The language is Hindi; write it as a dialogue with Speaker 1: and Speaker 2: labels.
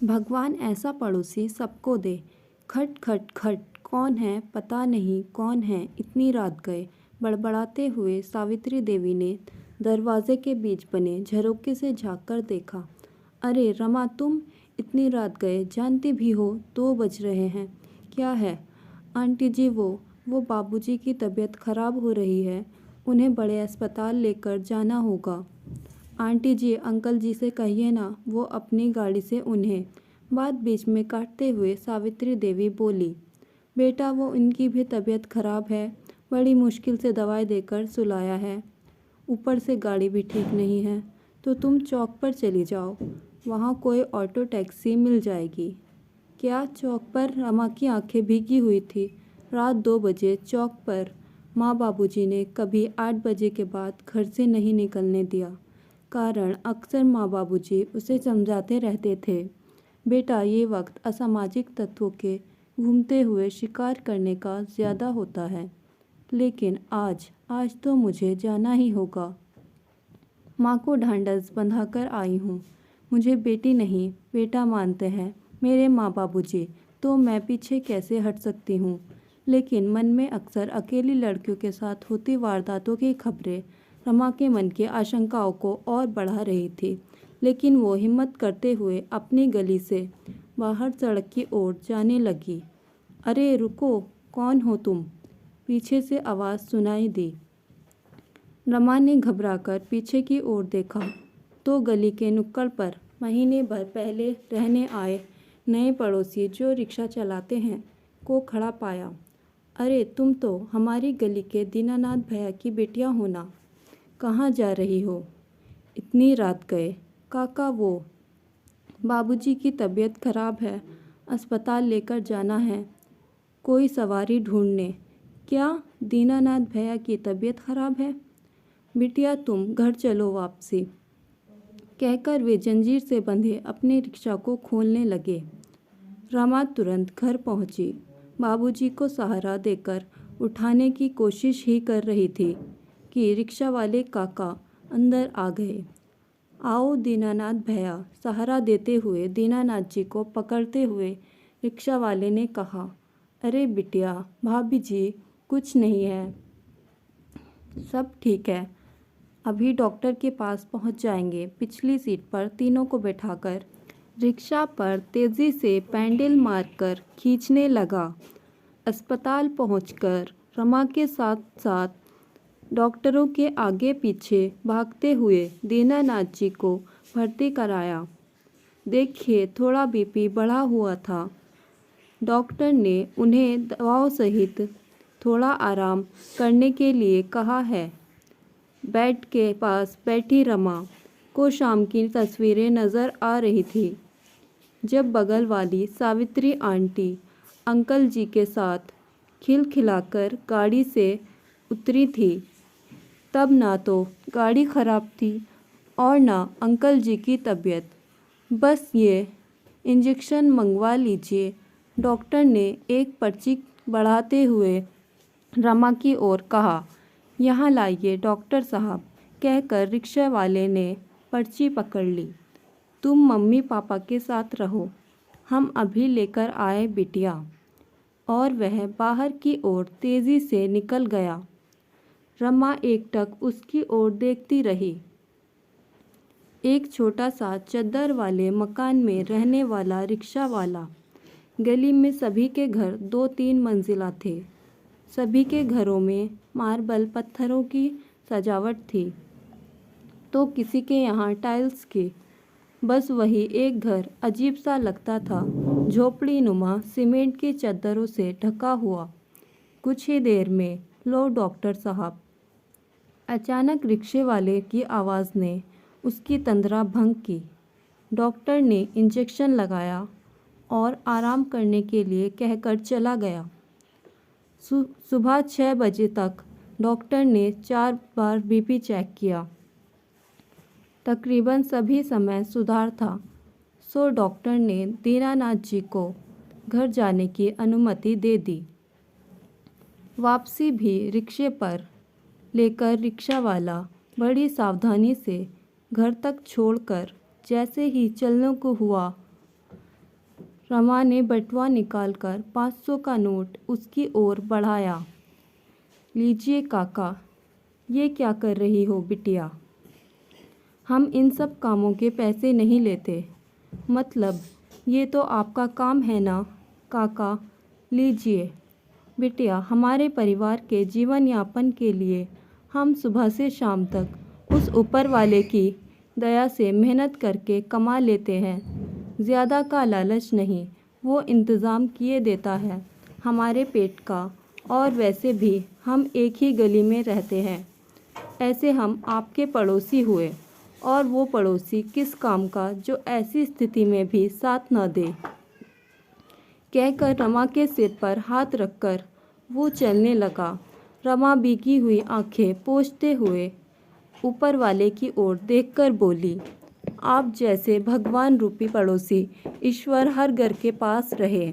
Speaker 1: भगवान ऐसा पड़ोसी सबको दे। खट खट खट, कौन है? पता नहीं कौन है, इतनी रात गए। बड़बड़ाते हुए सावित्री देवी ने दरवाजे के बीच बने झरोखे से झाँक कर देखा। अरे रमा, तुम इतनी रात गए? जानती भी हो 2 बज रहे हैं। क्या है? आंटी जी, वो बाबूजी की तबीयत खराब हो रही है। उन्हें बड़े अस्पताल लेकर जाना होगा। आंटी जी, अंकल जी से कहिए ना, वो अपनी गाड़ी से उन्हें। बात बीच में काटते हुए सावित्री देवी बोली, बेटा वो इनकी भी तबीयत खराब है। बड़ी मुश्किल से दवाई देकर सुलाया है। ऊपर से गाड़ी भी ठीक नहीं है। तो तुम चौक पर चली जाओ, वहाँ कोई ऑटो टैक्सी मिल जाएगी। क्या चौक पर? रमा की आंखें भीगी हुई थी। रात 2 बजे चौक पर? माँ बाबूजी ने कभी 8 बजे के बाद घर से नहीं निकलने दिया। कारण अक्सर माँ बाबूजी उसे समझाते रहते थे, बेटा ये वक्त असामाजिक तत्वों के घूमते हुए शिकार करने का ज़्यादा होता है। लेकिन आज तो मुझे जाना ही होगा। माँ को ढांढस बंधाकर आई हूँ। मुझे बेटी नहीं बेटा मानते हैं मेरे माँ बाबूजी, तो मैं पीछे कैसे हट सकती हूँ। लेकिन मन में अक्सर अकेली लड़कियों के साथ होती वारदातों की खबरें रमा के मन की आशंकाओं को और बढ़ा रही थी। लेकिन वो हिम्मत करते हुए अपनी गली से बाहर सड़क की ओर जाने लगी। अरे रुको, कौन हो तुम? पीछे से आवाज़ सुनाई दी। रमा ने घबराकर पीछे की ओर देखा तो गली के नुक्कड़ पर महीने भर पहले रहने आए नए पड़ोसी जो रिक्शा चलाते हैं को खड़ा पाया। अरे तुम तो हमारी गली के दीनानाथ भैया की बेटियां हो ना? कहाँ जा रही हो इतनी रात गए? काका, वो बाबूजी की तबीयत खराब है, अस्पताल लेकर जाना है। कोई सवारी ढूंढने। क्या? दीनानाथ भैया की तबीयत खराब है? बिटिया तुम घर चलो वापसी, कहकर वे जंजीर से बंधे अपने रिक्शा को खोलने लगे। रमा तुरंत घर पहुंची। बाबूजी को सहारा देकर उठाने की कोशिश ही कर रही थी कि रिक्शा वाले काका अंदर आ गए। आओ दीनानाथ भैया, सहारा देते हुए दीनानाथ जी को पकड़ते हुए रिक्शा वाले ने कहा। अरे बिटिया, भाभी जी कुछ नहीं है, सब ठीक है, अभी डॉक्टर के पास पहुंच जाएंगे। पिछली सीट पर तीनों को बैठाकर रिक्शा पर तेज़ी से पैडल मारकर खींचने लगा। अस्पताल पहुंचकर रमा के साथ साथ डॉक्टरों के आगे पीछे भागते हुए दीनानाथ जी को भर्ती कराया। देखिए थोड़ा बीपी बढ़ा हुआ था। डॉक्टर ने उन्हें दवाओं सहित थोड़ा आराम करने के लिए कहा है। बेड के पास बैठी रमा को शाम की तस्वीरें नज़र आ रही थी, जब बगल वाली सावित्री आंटी अंकल जी के साथ खिलखिलाकर गाड़ी से उतरी थी। तब ना तो गाड़ी खराब थी और ना अंकल जी की तबीयत। बस ये इंजेक्शन मंगवा लीजिए, डॉक्टर ने एक पर्ची बढ़ाते हुए रमा की ओर कहा। यहाँ लाइए डॉक्टर साहब, कहकर रिक्शा वाले ने पर्ची पकड़ ली। तुम मम्मी पापा के साथ रहो, हम अभी लेकर आए बिटिया। और वह बाहर की ओर तेज़ी से निकल गया। रमा एकटक उसकी ओर देखती रही। एक छोटा सा चद्दर वाले मकान में रहने वाला रिक्शा वाला। गली में सभी के घर 2-3 मंजिला थे। सभी के घरों में मार्बल पत्थरों की सजावट थी, तो किसी के यहाँ टाइल्स की। बस वही एक घर अजीब सा लगता था, झोपड़ी नुमा सीमेंट की चद्दरों से ढका हुआ। कुछ ही देर में, लो डॉक्टर साहब। अचानक रिक्शे वाले की आवाज़ ने उसकी तंद्रा भंग की। डॉक्टर ने इंजेक्शन लगाया और आराम करने के लिए कहकर चला गया। सुबह 6 बजे तक डॉक्टर ने 4 बार बीपी चेक किया। तकरीबन सभी समय सुधार था, सो डॉक्टर ने दीनानाथ जी को घर जाने की अनुमति दे दी। वापसी भी रिक्शे पर लेकर रिक्शा वाला बड़ी सावधानी से घर तक छोड़कर जैसे ही चलने को हुआ, रमा ने बटुआ निकालकर 500 का नोट उसकी ओर बढ़ाया। लीजिए काका, ये क्या कर रही हो बिटिया? हम इन सब कामों के पैसे नहीं लेते। मतलब ये तो आपका काम है ना काका? लीजिए बिटिया, हमारे परिवार के जीवन यापन के लिए हम सुबह से शाम तक उस ऊपर वाले की दया से मेहनत करके कमा लेते हैं। ज़्यादा का लालच नहीं, वो इंतज़ाम किए देता है हमारे पेट का। और वैसे भी हम एक ही गली में रहते हैं। ऐसे हम आपके पड़ोसी हुए, और वो पड़ोसी किस काम का जो ऐसी स्थिति में भी साथ न दे। कहकर रमा के सिर पर हाथ रखकर वो चलने लगा। रमा भीगी हुई आंखें पोंछते हुए ऊपर वाले की ओर देखकर बोली, आप जैसे भगवान रूपी पड़ोसी ईश्वर हर घर के पास रहे।